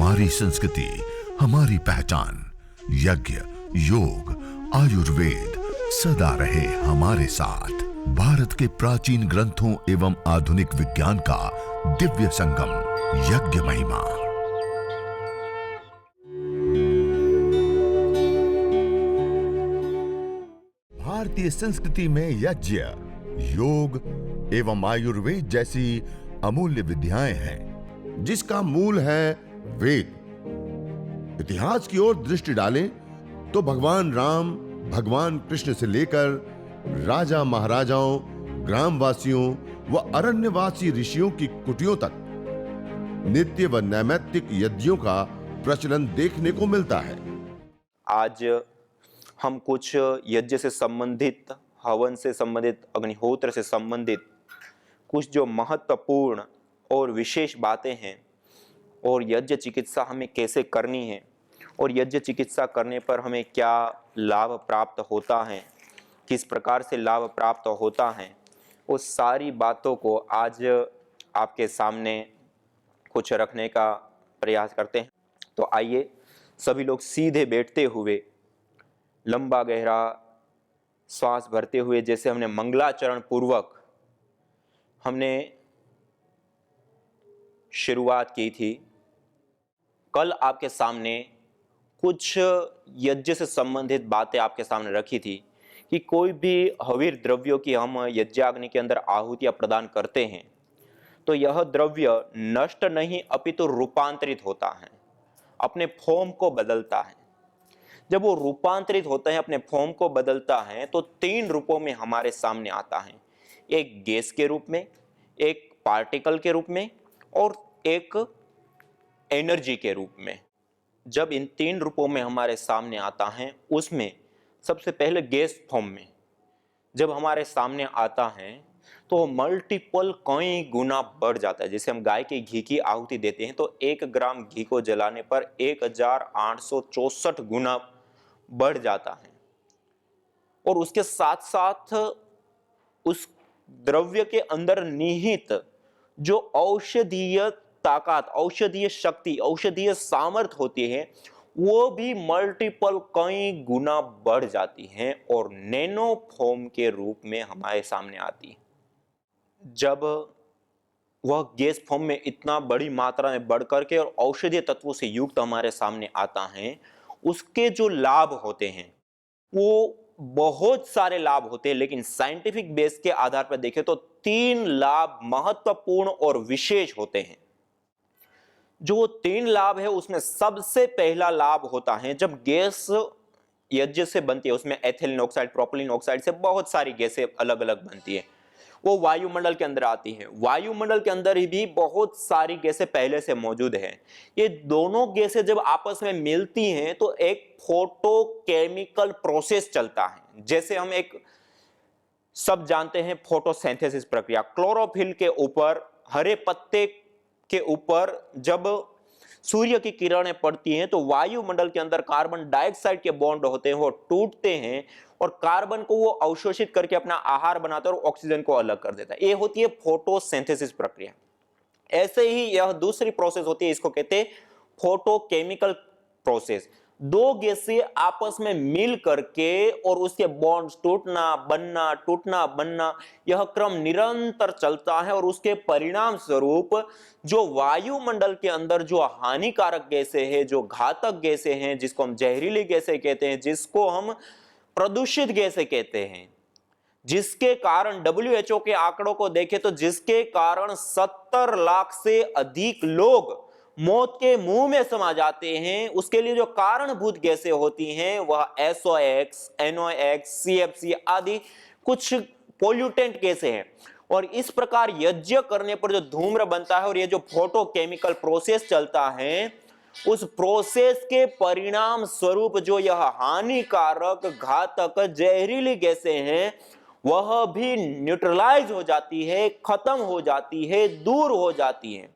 हमारी संस्कृति, हमारी पहचान। यज्ञ, योग, आयुर्वेद सदा रहे हमारे साथ। भारत के प्राचीन ग्रंथों एवं आधुनिक विज्ञान का दिव्य संगम, यज्ञ महिमा। भारतीय संस्कृति में यज्ञ, योग एवं आयुर्वेद जैसी अमूल्य विद्याएं हैं, जिसका मूल है वेद। इतिहास की ओर दृष्टि डालें तो भगवान राम, भगवान कृष्ण से लेकर राजा महाराजाओं, ग्रामवासियों व अरण्यवासी ऋषियों की कुटियों तक नित्य व नैमित्तिक यज्ञों का प्रचलन देखने को मिलता है। आज हम कुछ यज्ञ से संबंधित, हवन से संबंधित, अग्निहोत्र से संबंधित कुछ जो महत्वपूर्ण और विशेष बातें हैं और यज्ञ चिकित्सा हमें कैसे करनी है और यज्ञ चिकित्सा करने पर हमें क्या लाभ प्राप्त होता है, किस प्रकार से लाभ प्राप्त होता है, उस सारी बातों को आज आपके सामने कुछ रखने का प्रयास करते हैं। तो आइए सभी लोग सीधे बैठते हुए लंबा गहरा श्वास भरते हुए, जैसे हमने मंगलाचरण पूर्वक हमने शुरुआत की थी। कल आपके सामने कुछ यज्ञ से संबंधित बातें आपके सामने रखी थी कि कोई भी हवीर द्रव्यों की हम यज्ञाग्नि के अंदर आहुतियां प्रदान करते हैं तो यह द्रव्य नष्ट नहीं अपितु रूपांतरित होता है, अपने फॉर्म को बदलता है। जब वो रूपांतरित होता है, अपने फॉर्म को बदलता है, तो 3 रूपों में हमारे सामने आता है। एक गैस के रूप में, एक पार्टिकल के रूप में और एक एनर्जी के रूप में। जब इन 3 रूपों में हमारे सामने आता है, उसमें सबसे पहले गैस फॉर्म में जब हमारे सामने आता है तो मल्टीपल कई गुना बढ़ जाता है। जैसे हम गाय के घी की आहुति देते हैं तो 1 ग्राम घी को जलाने पर 1864 गुना बढ़ जाता है। और उसके साथ साथ उस द्रव्य के अंदर निहित जो औषधीय ताकत, औषधीय शक्ति, औषधीय सामर्थ्य होती है, वो भी मल्टीपल कई गुना बढ़ जाती है और नैनो फॉर्म के रूप में हमारे सामने आती है। जब वह गैस फॉर्म में इतना बड़ी मात्रा में बढ़ करके और औषधीय तत्वों से युक्त हमारे सामने आता है, उसके जो लाभ होते हैं वो बहुत सारे लाभ होते हैं, लेकिन साइंटिफिक बेस के आधार पर देखें तो 3 लाभ महत्वपूर्ण और विशेष होते हैं। जो 3 लाभ है उसमें सबसे पहला लाभ होता है जब गैस यज्ञ से बनती है, उसमें एथिलीन ऑक्साइड, प्रोपिलीन ऑक्साइड से बहुत सारी गैसें अलग अलग बनती है, वो वायुमंडल के अंदर आती है। वायुमंडल के अंदर ही भी बहुत सारी गैसें पहले से मौजूद हैं। ये दोनों गैसें जब आपस में मिलती हैं तो एक फोटोकेमिकल प्रोसेस चलता है। जैसे हम एक सब जानते हैं फोटोसिंथेसिस प्रक्रिया, क्लोरोफिल के ऊपर, हरे पत्ते के ऊपर जब सूर्य की किरणें पड़ती हैं तो वायुमंडल के अंदर कार्बन डाइऑक्साइड के बॉन्ड होते हैं, वो टूटते हैं और कार्बन को वो अवशोषित करके अपना आहार बनाता है और ऑक्सीजन को अलग कर देता है। ये होती है फोटोसिंथेसिस प्रक्रिया। ऐसे ही यह दूसरी प्रोसेस होती है, इसको कहते हैं फोटोकेमिकल प्रोसेस। 2 गैसें आपस में मिल करके और उसके बॉन्ड्स टूटना बनना, टूटना बनना, यह क्रम निरंतर चलता है और उसके परिणाम स्वरूप जो वायुमंडल के अंदर जो हानिकारक गैसें हैं, जो घातक गैसें हैं, जिसको हम जहरीली गैसें कहते हैं, जिसको हम प्रदूषित गैसें कहते हैं, जिसके कारण WHO के आंकड़ों को देखें तो जिसके कारण 70 लाख से अधिक लोग मौत के मुंह में समा जाते हैं, उसके लिए जो कारणभूत गैसें होती हैं वह SOx, NOx, CFC आदि कुछ पोल्यूटेंट गैसें हैं। और इस प्रकार यज्ञ करने पर जो धूम्र बनता है और ये जो फोटोकेमिकल प्रोसेस चलता है, उस प्रोसेस के परिणाम स्वरूप जो यह हानिकारक, घातक, जहरीली गैसें हैं वह भी न्यूट्रलाइज हो जाती है, खत्म हो जाती है, दूर हो जाती है।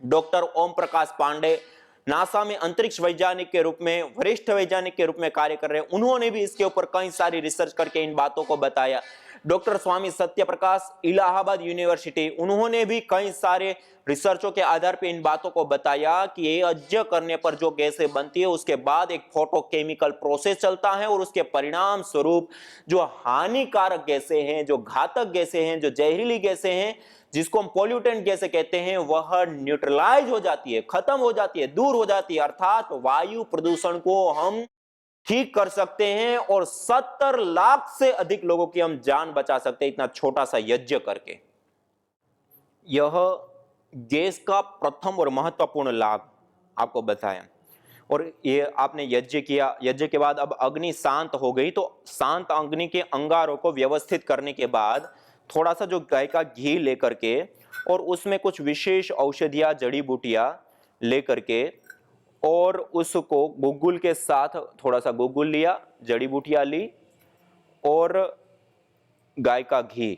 डॉक्टर ओम प्रकाश पांडे नासा में अंतरिक्ष वैज्ञानिक के रूप में, वरिष्ठ वैज्ञानिक के रूप में कार्य कर रहे हैं, उन्होंने भी इसके ऊपर कई सारी रिसर्च करके इन बातों को बताया। डॉक्टर स्वामी सत्यप्रकाश इलाहाबाद यूनिवर्सिटी, उन्होंने भी कई सारे रिसर्चों के आधार पर इन बातों को बताया कि ये यज्ञ करने पर जो गैसें बनती है उसके बाद एक फोटोकेमिकल प्रोसेस चलता है और उसके परिणाम स्वरूप जो हानिकारक गैसें हैं, जो घातक गैसें हैं, जो जहरीली गैसें हैं, जिसको हम पोल्यूटेंट गैसें कहते हैं, वह न्यूट्रलाइज हो जाती है, खत्म हो जाती है, दूर हो जाती है। अर्थात वायु प्रदूषण को हम ठीक कर सकते हैं और 70 लाख से अधिक लोगों की हम जान बचा सकते हैं इतना छोटा सा यज्ञ करके। यह गैस का प्रथम और महत्वपूर्ण लाभ आपको बताया। और ये आपने यज्ञ किया, यज्ञ के बाद अब अग्नि शांत हो गई, तो शांत अग्नि के अंगारों को व्यवस्थित करने के बाद थोड़ा सा जो गाय का घी लेकर के और उसमें कुछ विशेष औषधियां, जड़ी बूटियां लेकर के और उसको गुग्गुल के साथ थोड़ा सा गुग्गुल लिया, जड़ी बूटियां ली और गाय का घी,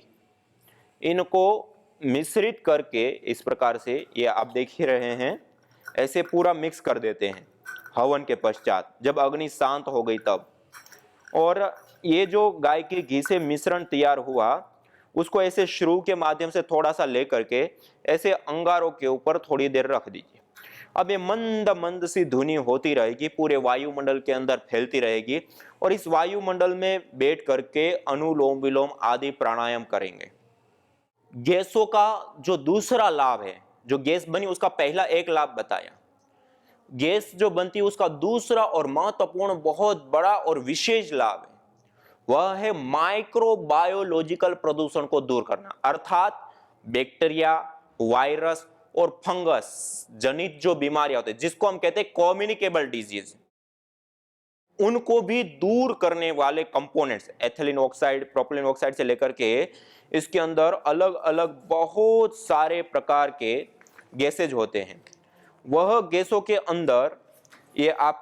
इनको मिश्रित करके इस प्रकार से, ये आप देख ही रहे हैं, ऐसे पूरा मिक्स कर देते हैं हवन के पश्चात, जब अग्नि शांत हो गई तब। और ये जो गाय के घी से मिश्रण तैयार हुआ उसको ऐसे श्रू के माध्यम से थोड़ा सा लेकर के ऐसे अंगारों के ऊपर थोड़ी देर रख दीजिए। अब ये मंद मंद सी धुनी होती रहेगी, पूरे वायुमंडल के अंदर फैलती रहेगी और इस वायुमंडल में बैठ करके अनुलोम विलोम आदि प्राणायाम करेंगे। गैसों का जो दूसरा लाभ है, जो गैस बनी उसका पहला एक लाभ बताया, गैस जो बनती है उसका दूसरा और महत्वपूर्ण बहुत बड़ा और विशेष लाभ है, वह है माइक्रोबायोलॉजिकल प्रदूषण को दूर करना। अर्थात बैक्टीरिया, वायरस और फंगस जनित जो बीमारियां होती है, जिसको हम कहते हैं कम्युनिकेबल डिजीज, उनको भी दूर करने वाले components, ethylene oxide, propylene oxide से लेकर के इसके अंदर अलग अलग बहुत सारे प्रकार के गैसेज होते हैं। वह गैसों के अंदर, ये आप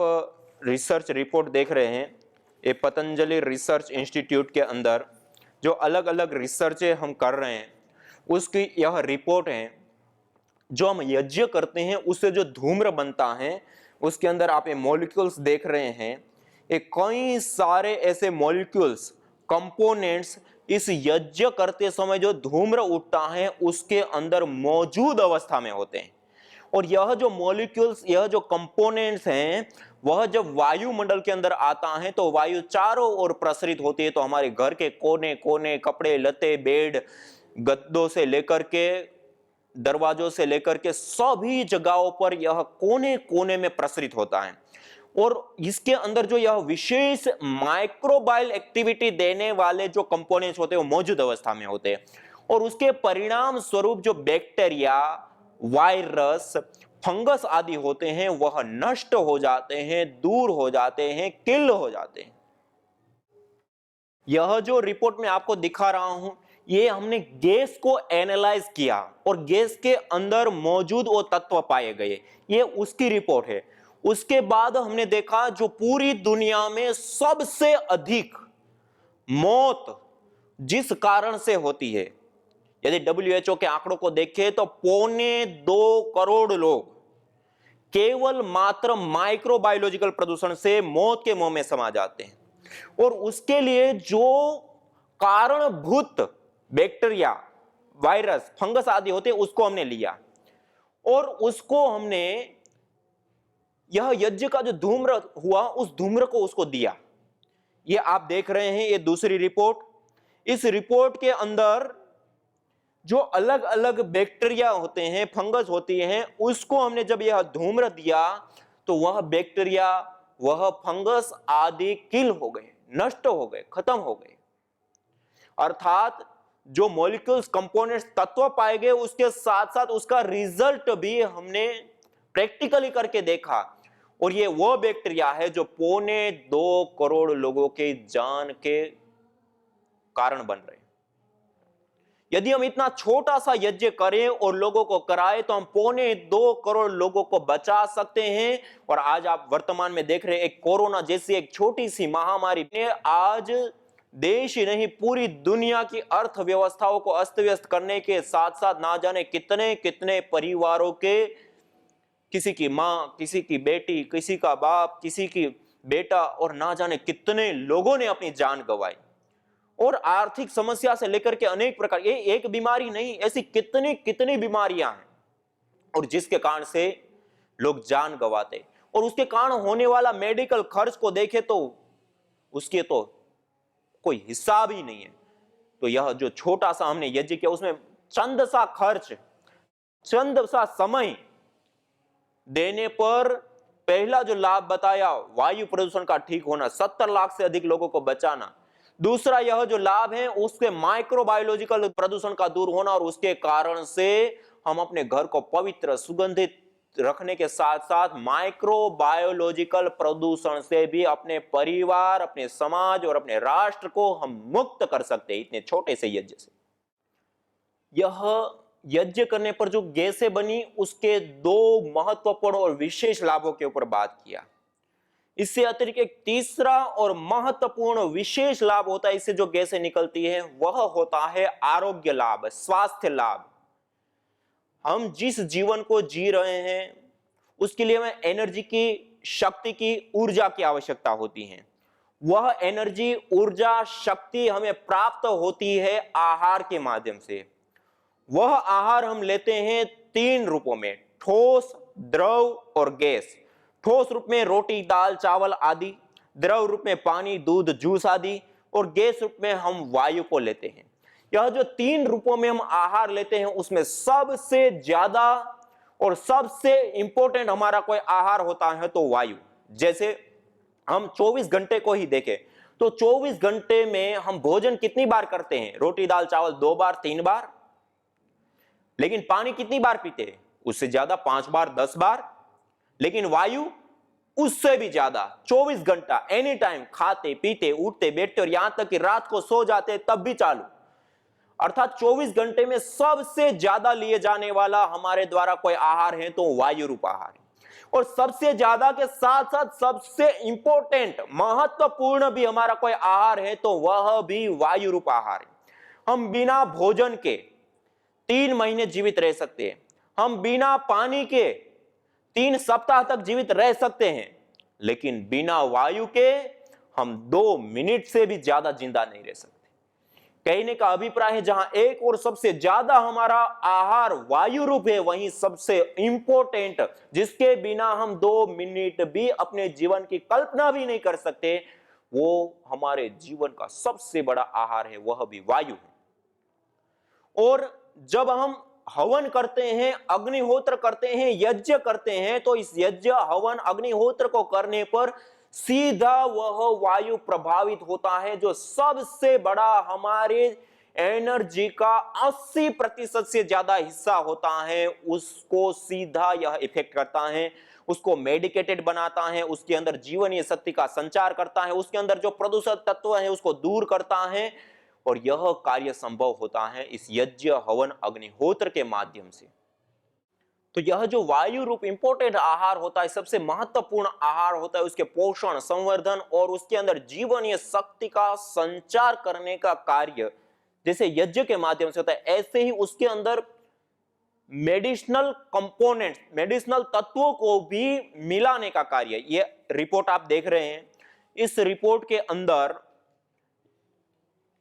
रिसर्च रिपोर्ट देख रहे हैं, ये पतंजलि रिसर्च इंस्टीट्यूट के अंदर जो अलग अलग रिसर्च हम कर रहे हैं उसकी यह रिपोर्ट है। जो हम यज्ञ करते हैं उससे जो धूम्र बनता है उसके अंदर आप ये मॉलिक्यूल्स देख रहे हैं, ये कई सारे ऐसे मॉलिक्यूल्स, कंपोनेंट्स इस यज्ञ करते समय जो धूम्र उठता है उसके अंदर मौजूद अवस्था में होते हैं। और यह जो मॉलिक्यूल्स, यह जो कंपोनेंट्स हैं, वह जब वायुमंडल के अंदर आता है तो वायु चारों ओर प्रसरित होती है, तो हमारे घर के कोने कोने, कपड़े लत्ते, बेड, गद्दों से लेकर के, दरवाजों से लेकर के सभी जगहों पर यह कोने कोने में प्रसरित होता है। और इसके अंदर जो यह विशेष माइक्रोबायल एक्टिविटी देने वाले जो कंपोनेंट्स होते हैं वो मौजूद अवस्था में होते हैं और उसके परिणाम स्वरूप जो बैक्टीरिया, वायरस, फंगस आदि होते हैं वह नष्ट हो जाते हैं, दूर हो जाते हैं, किल हो जाते हैं। यह जो रिपोर्ट में आपको दिखा रहा हूं, ये हमने गैस को एनालाइज किया और गैस के अंदर मौजूद वो तत्व पाए गए, ये उसकी रिपोर्ट है। उसके बाद हमने देखा जो पूरी दुनिया में सबसे अधिक मौत जिस कारण से होती है, यदि WHO के आंकड़ों को देखें तो 2.25 करोड़ लोग केवल मात्र माइक्रोबायोलॉजिकल प्रदूषण से मौत के मुंह में समा जाते हैं। और उसके लिए जो कारणभूत बैक्टीरिया, वायरस, फंगस आदि होते हैं उसको हमने लिया और उसको हमने, यह यज्ञ का जो धूम्र हुआ उस धूम्र को उसको दिया। ये आप देख रहे हैं, ये दूसरी रिपोर्ट। इस रिपोर्ट के अंदर जो अलग अलग बैक्टीरिया होते हैं, फंगस होती हैं, उसको हमने जब यह धूम्र दिया तो वह बैक्टीरिया, वह फंगस आदि किल हो गए, नष्ट हो गए, खत्म हो गए। अर्थात जो मॉलिक्यूल्स, कंपोनेंट्स, तत्व पाए गए उसके साथ साथ उसका रिजल्ट भी हमने प्रैक्टिकली करके देखा और ये वो बैक्टीरिया है जो 2.25 करोड़ लोगों के जान के कारण बन रहे हैं। यदि हम इतना छोटा सा यज्ञ करें और लोगों को कराएं तो हम 2.25 करोड़ लोगों को बचा सकते हैं। और आज आप वर्तमान में देख रहे हैं, एक कोरोना जैसी एक छोटी सी महामारी ने आज देश ही नहीं पूरी दुनिया की अर्थव्यवस्थाओं को अस्त व्यस्त करने के साथ साथ ना जाने कितने कितने परिवारों के, किसी की मां, किसी की बेटी, किसी का बाप, किसी की बेटा और ना जाने कितने लोगों ने अपनी जान गंवाई। और आर्थिक समस्या से लेकर के अनेक प्रकार, ये एक बीमारी नहीं, ऐसी कितनी कितनी बीमारियां हैं और जिसके कारण से लोग जान गंवाते, और उसके कारण होने वाला मेडिकल खर्च को देखे तो उसके तो कोई हिसाब ही नहीं है। तो यह जो छोटा सा हमने यज्ञ किया उसमें चंद सा खर्च, चंद सा समय देने पर पहला जो लाभ बताया वायु प्रदूषण का ठीक होना, 70 लाख से अधिक लोगों को बचाना। दूसरा यह जो लाभ है उसके माइक्रोबायोलॉजिकल प्रदूषण का दूर होना, और उसके कारण से हम अपने घर को पवित्र सुगंधित रखने के साथ साथ माइक्रोबायोलॉजिकल प्रदूषण से भी अपने परिवार, अपने समाज और अपने राष्ट्र को हम मुक्त कर सकते हैं इतने छोटे से यज्ञ से। यह यज्ञ करने पर जो गैसें बनी उसके दो महत्वपूर्ण और विशेष लाभों के ऊपर बात किया। इससे अतिरिक्त एक तीसरा और महत्वपूर्ण विशेष लाभ होता है, इससे जो गैसें निकलती है वह होता है आरोग्य लाभ, स्वास्थ्य लाभ। हम जिस जीवन को जी रहे हैं उसके लिए हमें एनर्जी की, शक्ति की, ऊर्जा की आवश्यकता होती है। वह एनर्जी, ऊर्जा, शक्ति हमें प्राप्त होती है आहार के माध्यम से। वह आहार हम लेते हैं 3 रूपों में, ठोस, द्रव और गैस। ठोस रूप में रोटी, दाल, चावल आदि, द्रव रूप में पानी, दूध, जूस आदि, और गैस रूप में हम वायु को लेते हैं। यह जो 3 रूपों में हम आहार लेते हैं उसमें सबसे ज्यादा और सबसे इंपॉर्टेंट हमारा कोई आहार होता है तो वायु। जैसे हम 24 घंटे को ही देखें तो 24 घंटे में हम भोजन कितनी बार करते हैं? रोटी, दाल, चावल 2 बार, 3 बार। लेकिन पानी कितनी बार पीते हैं? उससे ज्यादा, 5 बार, 10 बार। लेकिन वायु उससे भी ज्यादा, 24 घंटा एनी टाइम खाते, पीते, उठते, बैठते और यहां तक कि रात को सो जाते तब भी चालू। अर्थात 24 घंटे में सबसे ज्यादा लिए जाने वाला हमारे द्वारा कोई आहार है तो वायु रूप आहार है। और सबसे ज्यादा के साथ साथ सबसे इंपॉर्टेंट, महत्वपूर्ण भी हमारा कोई आहार है तो वह भी वायु रूप आहार है। हम बिना भोजन के 3 महीने जीवित रह सकते हैं। हम बिना पानी के 3 सप्ताह तक जीवित रह सकते हैं, लेकिन बिना वायु के हम 2 मिनट से भी ज्यादा जिंदा नहीं रह सकते। कहने का अभिप्राय है जहां एक और सबसे ज्यादा हमारा आहार वायु रूप है, वहीं सबसे इंपॉर्टेंट, जिसके बिना हम 2 मिनट भी अपने जीवन की कल्पना भी नहीं कर सकते, वो हमारे जीवन का सबसे बड़ा आहार है, वह भी वायु है। और जब हम हवन करते हैं, अग्निहोत्र करते हैं, यज्ञ करते हैं, तो इस यज्ञ, हवन, अग्निहोत्र को करने पर सीधा वह वायु प्रभावित होता है जो सबसे बड़ा हमारे एनर्जी का 80% से ज्यादा हिस्सा होता है, उसको सीधा यह इफेक्ट करता है, उसको मेडिकेटेड बनाता है, उसके अंदर जीवनीय शक्ति का संचार करता है, उसके अंदर जो प्रदूषक तत्व है उसको दूर करता है। और यह कार्य संभव होता है इस यज्ञ, हवन, अग्निहोत्र के माध्यम से। तो यह जो वायु रूप इंपॉर्टेंट आहार होता है, सबसे महत्वपूर्ण आहार होता है, उसके पोषण, संवर्धन और उसके अंदर जीवनीय शक्ति का संचार करने का कार्य जैसे यज्ञ के माध्यम से होता है, ऐसे ही उसके अंदर मेडिसिनल कंपोनेंट्स, मेडिसिनल तत्वों को भी मिलाने का कार्य। ये रिपोर्ट आप देख रहे हैं, इस रिपोर्ट के अंदर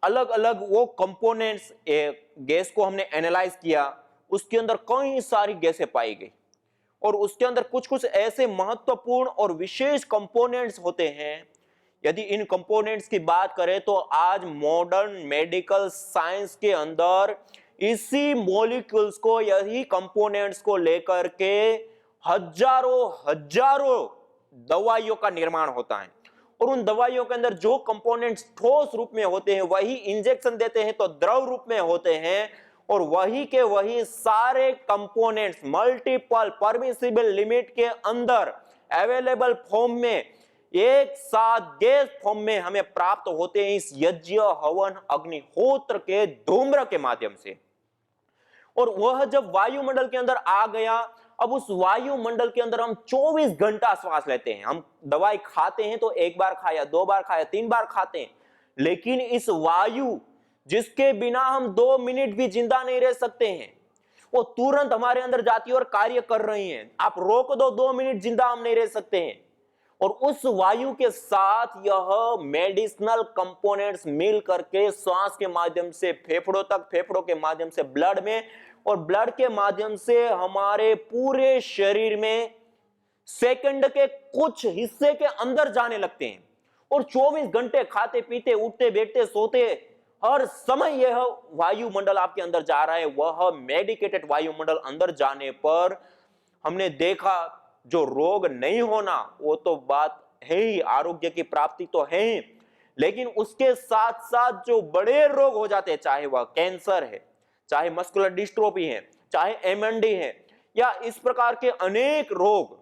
अलग अलग वो कंपोनेंट्स, गैस को हमने एनालाइज किया, उसके अंदर कई सारी गैसें पाई गई और उसके अंदर कुछ कुछ ऐसे महत्वपूर्ण और विशेष कंपोनेंट्स होते हैं। यदि इन कंपोनेंट्स की बात करें तो आज मॉडर्न मेडिकल साइंस के अंदर इसी मॉलिक्यूल्स को, यही कंपोनेंट्स को लेकर के हजारों हजारों दवाइयों का निर्माण होता है। और उन दवाइयों के अंदर जो कंपोनेंट्स ठोस रूप में होते हैं वही इंजेक्शन देते हैं तो द्रव रूप में होते हैं, और वही के वही सारे कंपोनेंट्स मल्टीपल परमिसिबल लिमिट के अंदर अवेलेबल फॉर्म में एक साथ गैस फॉर्म में हमें प्राप्त होते हैं इस यज्ञ, हवन, अग्निहोत्र के धूम्र के माध्यम से। और वह जब वायुमंडल के अंदर आ गया, अब उस वायुमंडल के अंदर हम 24 घंटा श्वास लेते हैं। हम दवाई खाते हैं तो 1 बार खाया, 2 बार खाया, 3 बार खाते हैं, लेकिन इस वायु जिसके बिना हम 2 मिनट भी जिंदा नहीं रह सकते हैं, वो तुरंत हमारे अंदर जाती है और कार्य कर रही है। आप रोक दो, 2 मिनट जिंदा हम नहीं रह सकते हैं। और उस वायु के साथ यह मेडिसिनल कंपोनेंट्स मिल करके श्वास के माध्यम से फेफड़ों तक, फेफड़ों के माध्यम से ब्लड में, और ब्लड के माध्यम से हमारे पूरे शरीर में सेकंड के कुछ हिस्से के अंदर जाने लगते हैं। और 24 घंटे खाते पीते, उठते बैठते सोते, हर समय यह वायुमंडल आपके अंदर जा रहा है। वह मेडिकेटेड वायुमंडल अंदर जाने पर हमने देखा जो रोग नहीं होना वो तो बात है ही, आरोग्य की प्राप्ति तो है ही, लेकिन उसके साथ साथ जो बड़े रोग हो जाते हैं, चाहे वह कैंसर है, चाहे मस्कुलर डिस्ट्रोफी है, चाहे एमएनडी है, या इस प्रकार के अनेक रोग,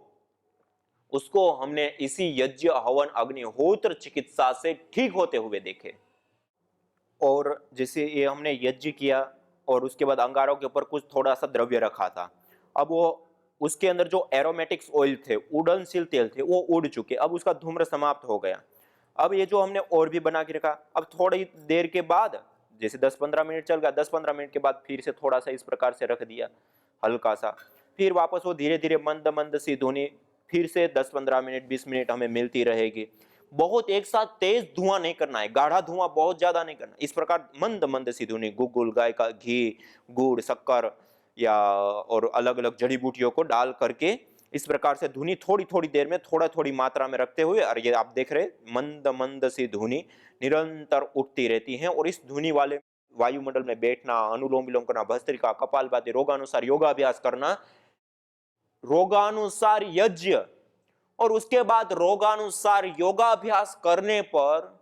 उसको हमने इसी यज्ञ हवन अग्निहोत्र चिकित्सा से ठीक होते हुए देखे। और जैसे ये हमने यज्ञ किया और उसके बाद अंगारों के ऊपर कुछ थोड़ा सा द्रव्य रखा था, अब वो उसके अंदर जो एरोमेटिक्स ऑयल थे, उड़नशील तेल थे, वो उड़ चुके, अब उसका धूम्र समाप्त हो गया। अब ये जो हमने और भी बना के रखा, अब थोड़ी देर के बाद, जैसे 10-15 मिनट चल गया, 10-15 मिनट के बाद फिर से थोड़ा सा इस प्रकार से रख दिया हल्का सा, फिर वापस वो धीरे धीरे मंद मंद सी धुनी फिर से 10-15 मिनट 20 मिनट हमें मिलती रहेगी। बहुत एक साथ तेज धुआं नहीं करना है, गाढ़ा धुआं बहुत ज्यादा नहीं करना, इस प्रकार मंद मंद सी धुनी, गुगुल, गाय का घी, गुड़, शक्कर या और अलग अलग जड़ी बूटियों को डाल करके इस प्रकार से धुनी थोड़ी थोड़ी देर में थोड़ा थोड़ी मात्रा में रखते हुए, और ये आप देख रहे मंद मंद सी धुनी निरंतर उठती रहती है। और इस धुनी वाले वायुमंडल में बैठना, अनुलोम विलोम करना, भस्त्रिका, कपालभाति, रोगानुसार योगाभ्यास करना, रोगानुसार यज्ञ, और उसके बाद रोगानुसार योगाभ्यास करने पर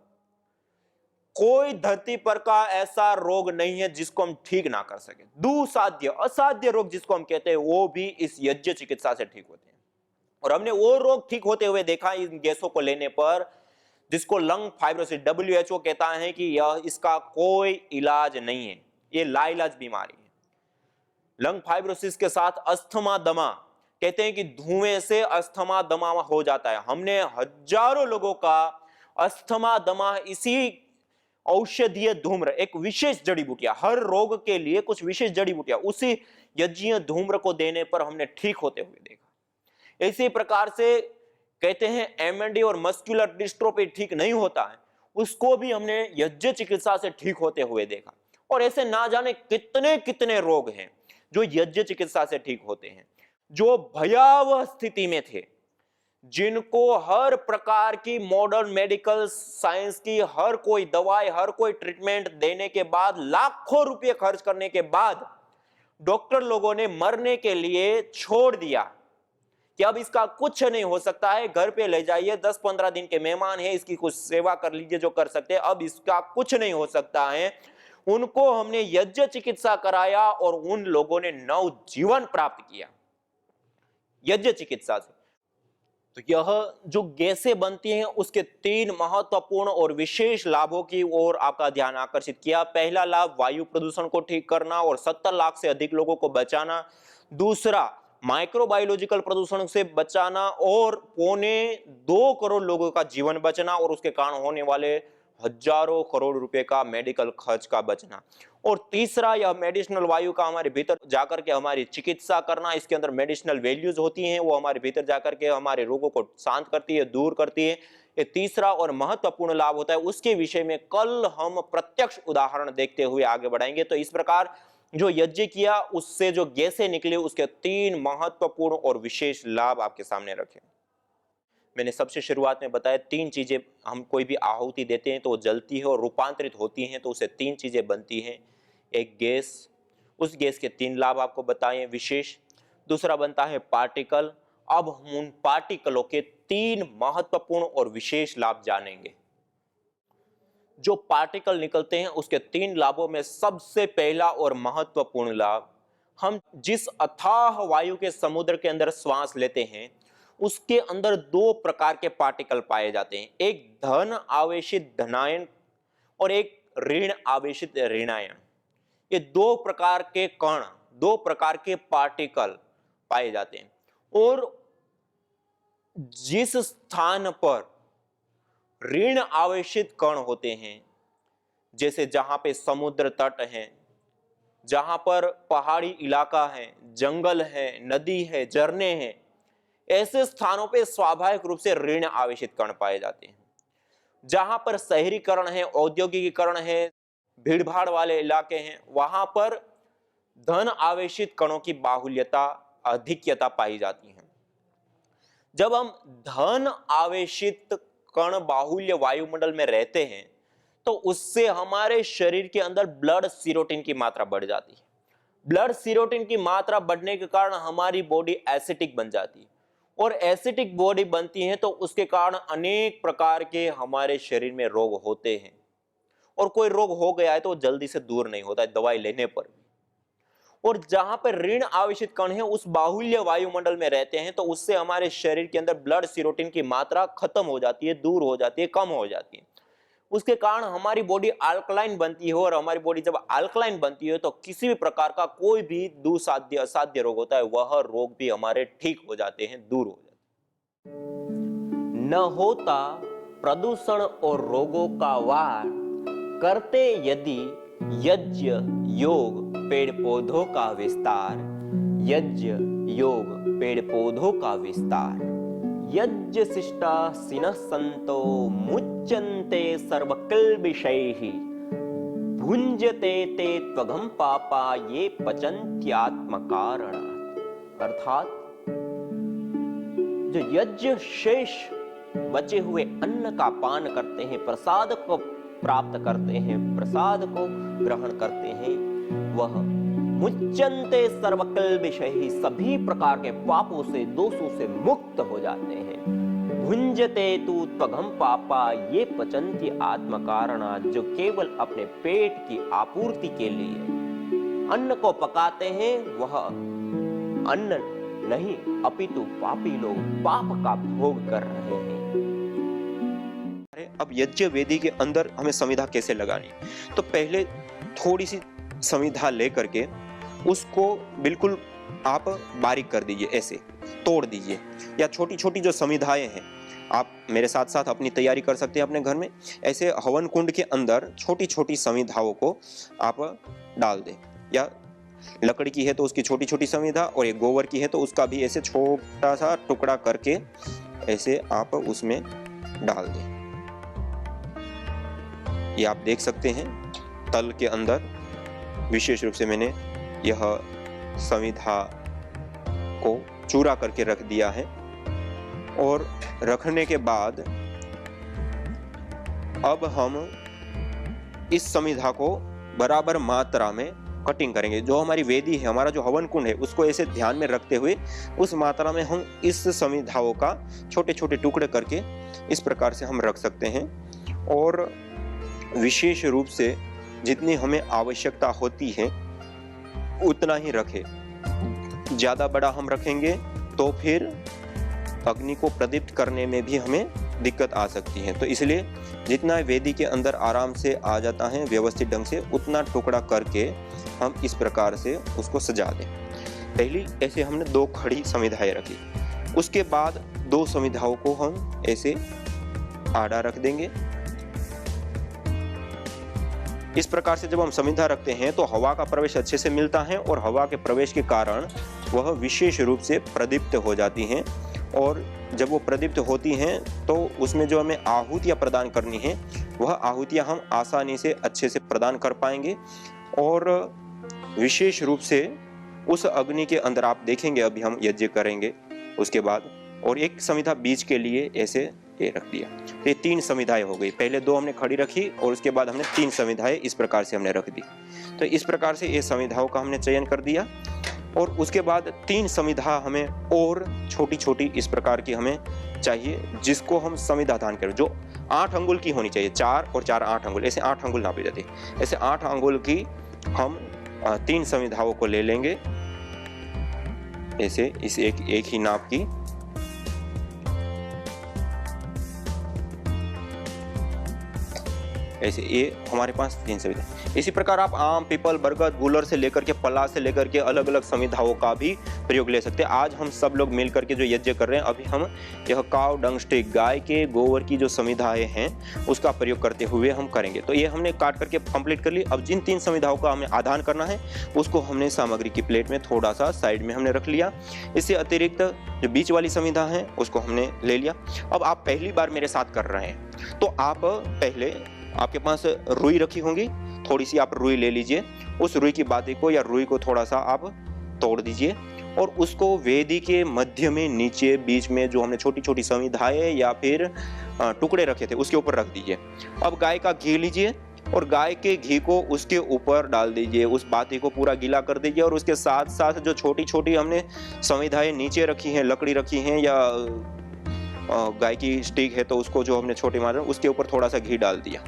कोई धरती पर का ऐसा रोग नहीं है जिसको हम ठीक ना कर सके। दुसाध्य, असाध्य रोग जिसको हम कहते हैं, वो भी इस यज्ञ चिकित्सा से ठीक होते हैं। और हमने वो रोग ठीक होते हुए देखा इन गैसों को लेने पर, जिसको लंग फाइब्रोसिस, WHO कहता है कि यह इसका कोई इलाज नहीं है, ये लाइलाज बीमारी है। लंग फाइब्रोसिस के साथ अस्थमा दमा, कहते हैं कि धुएं से अस्थमा दमा हो जाता है। हमने हजारों लोगों का अस्थमा दमा इसी औषधीय धूम्र, एक विशेष जड़ी बूटियां, हर रोग के लिए कुछ विशेष जड़ी बूटियां, उसी यज्ञीय धूम्र को देने पर हमने ठीक होते हुए देखा। इसी प्रकार से कहते हैं एमएनडी और मस्कुलर डिस्ट्रोफी ठीक नहीं होता है, उसको भी हमने यज्ञ चिकित्सा से ठीक होते हुए देखा। और ऐसे ना जाने कितने कितने रोग हैं जो यज्ञ चिकित्सा से ठीक होते हैं, जो भयावह स्थिति में थे, जिनको हर प्रकार की मॉडर्न मेडिकल साइंस की हर कोई दवाई, हर कोई ट्रीटमेंट देने के बाद, लाखों रुपए खर्च करने के बाद डॉक्टर लोगों ने मरने के लिए छोड़ दिया कि अब इसका कुछ नहीं हो सकता है, घर पे ले जाइए, 10-15 दिन के मेहमान है, इसकी कुछ सेवा कर लीजिए जो कर सकते हैं, अब इसका कुछ नहीं हो सकता है। उनको हमने यज्ञ चिकित्सा कराया और उन लोगों ने नव जीवन प्राप्त किया यज्ञ चिकित्सा से। तो यह जो गैसें बनती हैं उसके 3 महत्वपूर्ण और विशेष लाभों की ओर आपका ध्यान आकर्षित किया। पहला लाभ वायु प्रदूषण को ठीक करना और 70 लाख से अधिक लोगों को बचाना। दूसरा माइक्रोबायोलॉजिकल प्रदूषण से बचाना और 1.25 करोड़ लोगों का जीवन बचना और उसके कारण होने वाले हजारों करोड़ रुपए का मेडिकल खर्च का बचना। और तीसरा, यह मेडिसिनल वायु का हमारे भीतर जाकर के हमारी चिकित्सा करना, इसके अंदर मेडिसिनल वैल्यूज होती हैं, वो हमारे भीतर जाकर के हमारे रोगों को शांत करती है, दूर करती है। ये तीसरा और महत्वपूर्ण लाभ होता है, उसके विषय में कल हम प्रत्यक्ष उदाहरण देखते हुए आगे बढ़ाएंगे। तो इस प्रकार जो यज्ञ किया उससे जो गैसें निकली उसके 3 महत्वपूर्ण और विशेष लाभ आपके सामने रखे। मैंने सबसे शुरुआत में बताया 3 चीजें, हम कोई भी आहुति देते हैं तो वो जलती है और रूपांतरित होती हैं, तो उसे 3 चीजें बनती हैं। एक गैस, उस गैस के 3 लाभ आपको बताए विशेष। दूसरा बनता है पार्टिकल, अब हम उन पार्टिकलों के 3 महत्वपूर्ण और विशेष लाभ जानेंगे। जो पार्टिकल निकलते हैं उसके 3 लाभों में सबसे पहला और महत्वपूर्ण लाभ, हम जिस अथाह वायु के समुद्र के अंदर श्वास लेते हैं उसके अंदर 2 प्रकार के पार्टिकल पाए जाते हैं, एक धन आवेशित धनायन और एक ऋण आवेशित ऋणायन। ये 2 प्रकार के कण, 2 प्रकार के पार्टिकल पाए जाते हैं। और जिस स्थान पर ऋण आवेशित कण होते हैं, जैसे जहां पे समुद्र तट है, जहां पर पहाड़ी इलाका है, जंगल है, नदी है, झरने हैं, ऐसे स्थानों पे स्वाभाविक रूप से ऋण आवेशित कण पाए जाते हैं। जहां पर शहरीकरण है, औद्योगिकीकरण है, भीड़भाड़ वाले इलाके हैं, वहां पर धन आवेशित कणों की बाहुल्यता, अधिक्यता पाई जाती है। जब हम धन आवेशित कण बाहुल्य वायुमंडल में रहते हैं तो उससे हमारे शरीर के अंदर ब्लड सीरोटिन की मात्रा बढ़ जाती है। ब्लड सीरोटिन की मात्रा बढ़ने के कारण हमारी बॉडी एसिडिक बन जाती है, और एसिडिक बॉडी बनती है तो उसके कारण अनेक प्रकार के हमारे शरीर में रोग होते हैं। और कोई रोग हो गया है तो जल्दी से दूर नहीं होता है दवाई लेने पर भी। और जहां पर ऋण आवेशित कण है उस बाहुल्य वायुमंडल में रहते हैं तो उससे हमारे शरीर के अंदर ब्लड सीरोटिन की मात्रा खत्म हो जाती है, दूर हो जाती है, कम हो जाती है। उसके कारण हमारी बॉडी अल्कलाइन बनती है, और हमारी बॉडी जब अल्कलाइन बनती है तो किसी भी प्रकार का कोई भी दुसाध्य असाध्य रोग होता है वह रोग भी हमारे ठीक हो जाते हैं, दूर हो जाते हैं। न होता प्रदूषण और रोगों का वार, करते यदि यज्ञ योग पेड़ पौधों का विस्तार, यज्ञ योग पेड़ पौधों का विस्तार। यज्ञ शिष्टा सिनः संतो मुच्यन्ते सर्वकिल्बिषैः, भुञ्जते ते त्वघं पापा ये पचन्त्यात्मकारणात्। अर्थात जो यज्ञ शेष बचे हुए अन्न का पान करते हैं, प्रसाद को प्राप्त करते हैं, प्रसाद को ग्रहण करते हैं, वह मुच्यन्ते सर्वकिल्बिषैः, सभी प्रकार के पापों से, दोषों से मुक्त हो जाते हैं। भुञ्जते तु त्वघं पापा ये पचन्ति आत्मकारणात्, जो केवल अपने पेट की आपूर्ति के लिए अन्न को पकाते हैं वह अन्न नहीं अपितु पापी लोग पाप का भोग कर रहे हैं। अब यज्ञ वेदी के अंदर हमें संविधा कैसे लगानी, तो पहले थोड़ी सी संविधा लेकर के उसको बिल्कुल आप बारीक कर दीजिए, ऐसे तोड़ दीजिए, या छोटी छोटी जो संविधाएं हैं आप मेरे साथ साथ अपनी तैयारी कर सकते हैं अपने घर में। ऐसे हवन कुंड के अंदर छोटी छोटी संविधाओं को आप डाल दें, या लकड़ी की है तो उसकी छोटी छोटी संविधा, और एक गोबर की है तो उसका भी ऐसे छोटा सा टुकड़ा करके ऐसे आप उसमें डाल दें। ये आप देख सकते हैं तल के अंदर विशेष रूप से मैंने यह संविधा को चूरा करके रख दिया है। और रखने के बाद अब हम इस संविधा को बराबर मात्रा में कटिंग करेंगे। जो हमारी वेदी है, हमारा जो हवन कुंड है, उसको ऐसे ध्यान में रखते हुए उस मात्रा में हम इस संविधाओं का छोटे छोटे टुकड़े करके इस प्रकार से हम रख सकते हैं। और विशेष रूप से जितनी हमें आवश्यकता होती है उतना ही रखें। ज्यादा बड़ा हम रखेंगे तो फिर अग्नि को प्रदीप्त करने में भी हमें दिक्कत आ सकती है। तो इसलिए जितना वेदी के अंदर आराम से आ जाता है व्यवस्थित ढंग से, उतना टुकड़ा करके हम इस प्रकार से उसको सजा दें। पहली ऐसे हमने 2 खड़ी संविधाएं रखी, उसके बाद 2 संविधाओं को हम ऐसे आड़ा रख देंगे। इस प्रकार से जब हम संविधा रखते हैं तो हवा का प्रवेश अच्छे से मिलता है, और हवा के प्रवेश के कारण वह विशेष रूप से प्रदीप्त हो जाती हैं। और जब वो प्रदीप्त होती हैं तो उसमें जो हमें आहुतियाँ प्रदान करनी है वह आहुतियाँ हम आसानी से अच्छे से प्रदान कर पाएंगे। और विशेष रूप से उस अग्नि के अंदर आप देखेंगे, अभी हम यज्ञ करेंगे उसके बाद, और एक संविधा बीज के लिए ऐसे ये रख दिया। ये 3 संविधाएं हो गई। पहले 2 हमने खड़ी रखी और उसके बाद हमने 3 संविधाएं इस प्रकार से हमने रख दी। तो इस प्रकार से ये संविधाओं का हमने चयन कर दिया। और उसके बाद 3 संविधा हमें और छोटी छोटी इस प्रकार की हमें चाहिए, जिसको हम संविधा दान करें, जो 8 अंगुल की होनी चाहिए। 4 और 4 8 अंगुल, ऐसे 8 अंगुल नापे जाते। ऐसे 8 अंगुल की हम 3 संविधाओं को ले लेंगे, ऐसे इस एक ही नाप की। ऐसे ये हमारे पास 3 संविधा। इसी प्रकार आप आम, पीपल, बरगद, गूलर से लेकर के पलाश से लेकर के अलग अलग संविधाओं का भी प्रयोग ले सकते हैं। आज हम सब लोग मिल करके जो यज्ञ कर रहे हैं, अभी हम यह काव डंग स्टिक, गाय के गोबर की जो संविधाएं हैं उसका प्रयोग करते हुए हम करेंगे। तो ये हमने काट करके कंप्लीट कर ली। अब जिन 3 संविधाओं का हमें आदान करना है उसको हमने सामग्री की प्लेट में थोड़ा सा साइड में हमने रख लिया। इससे अतिरिक्त जो बीच वाली संविधा है उसको हमने ले लिया। अब आप पहली बार मेरे साथ कर रहे हैं तो आप पहले, आपके पास रुई रखी होंगी, थोड़ी सी आप रुई ले लीजिए। उस रुई की बाती को या रुई को थोड़ा सा आप तोड़ दीजिए और उसको वेदी के मध्य में, नीचे, बीच में जो हमने छोटी छोटी संविधाएं या फिर टुकड़े रखे थे उसके ऊपर रख दीजिए। अब गाय का घी लीजिए और गाय के घी को उसके ऊपर डाल दीजिए, उस बाती को पूरा गीला कर दीजिए और उसके साथ साथ जो छोटी छोटी हमने संविधाएं नीचे रखी हैं, लकड़ी रखी हैं या गाय की स्टिक है तो उसको जो हमने छोटी मार उसके ऊपर थोड़ा सा घी डाल दिया।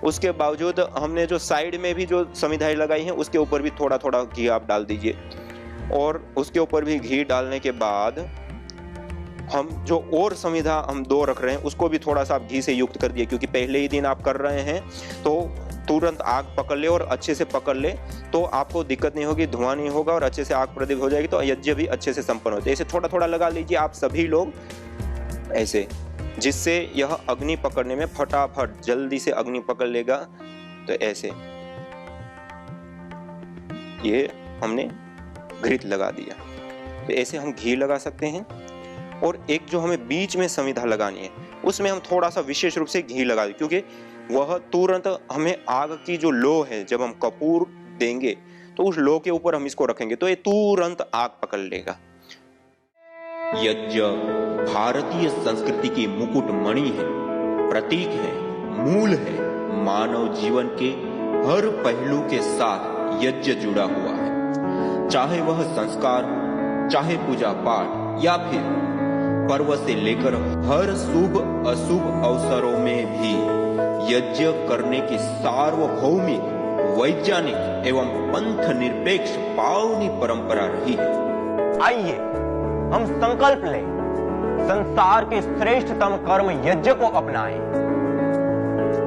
उसके बावजूद हमने जो साइड में भी जो संविधाएं लगाई हैं उसके ऊपर भी थोड़ा थोड़ा घी आप डाल दीजिए और उसके ऊपर भी घी डालने के बाद हम जो और संविधा हम 2 रख रहे हैं उसको भी थोड़ा सा आप घी से युक्त कर दिए, क्योंकि पहले ही दिन आप कर रहे हैं तो तुरंत आग पकड़ ले और अच्छे से पकड़ ले तो आपको दिक्कत नहीं होगी, धुआं नहीं होगा और अच्छे से आग प्रदीप हो जाएगी, तो यज्ञ भी अच्छे से संपन्न होते हैं। ऐसे थोड़ा थोड़ा लगा लीजिए आप सभी लोग ऐसे, जिससे यह अग्नि पकड़ने में फटाफट जल्दी से अग्नि पकड़ लेगा। तो ऐसे ये हमने घृत लगा दिया। तो ऐसे हम घी लगा सकते हैं। और एक जो हमें बीच में संविधा लगानी है उसमें हम थोड़ा सा विशेष रूप से घी लगा दें, क्योंकि वह तुरंत हमें आग की जो लो है, जब हम कपूर देंगे तो उस लो के ऊपर हम इसको रखेंगे तो ये तुरंत आग पकड़ लेगा। यज्ञ भारतीय संस्कृति की मुकुट मणि है, प्रतीक है, मूल है। मानव जीवन के हर पहलू के साथ यज्ञ जुड़ा हुआ है, चाहे वह संस्कार, चाहे पूजा पाठ या फिर पर्व से लेकर हर शुभ अशुभ अवसरों में भी यज्ञ करने की सार्वभौमिक, वैज्ञानिक एवं पंथ निरपेक्ष पावनी परंपरा रही है। आइए हम संकल्प लें, संसार के श्रेष्ठतम कर्म यज्ञ को अपनाएं।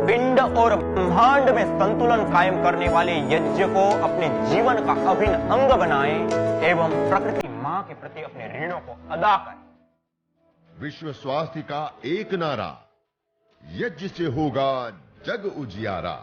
पिंड और ब्रह्मांड में संतुलन कायम करने वाले यज्ञ को अपने जीवन का अभिन्न अंग बनाएं एवं प्रकृति मां के प्रति अपने ऋणों को अदा करें। विश्व स्वास्थ्य का एक नारा, यज्ञ से होगा जग उजियारा।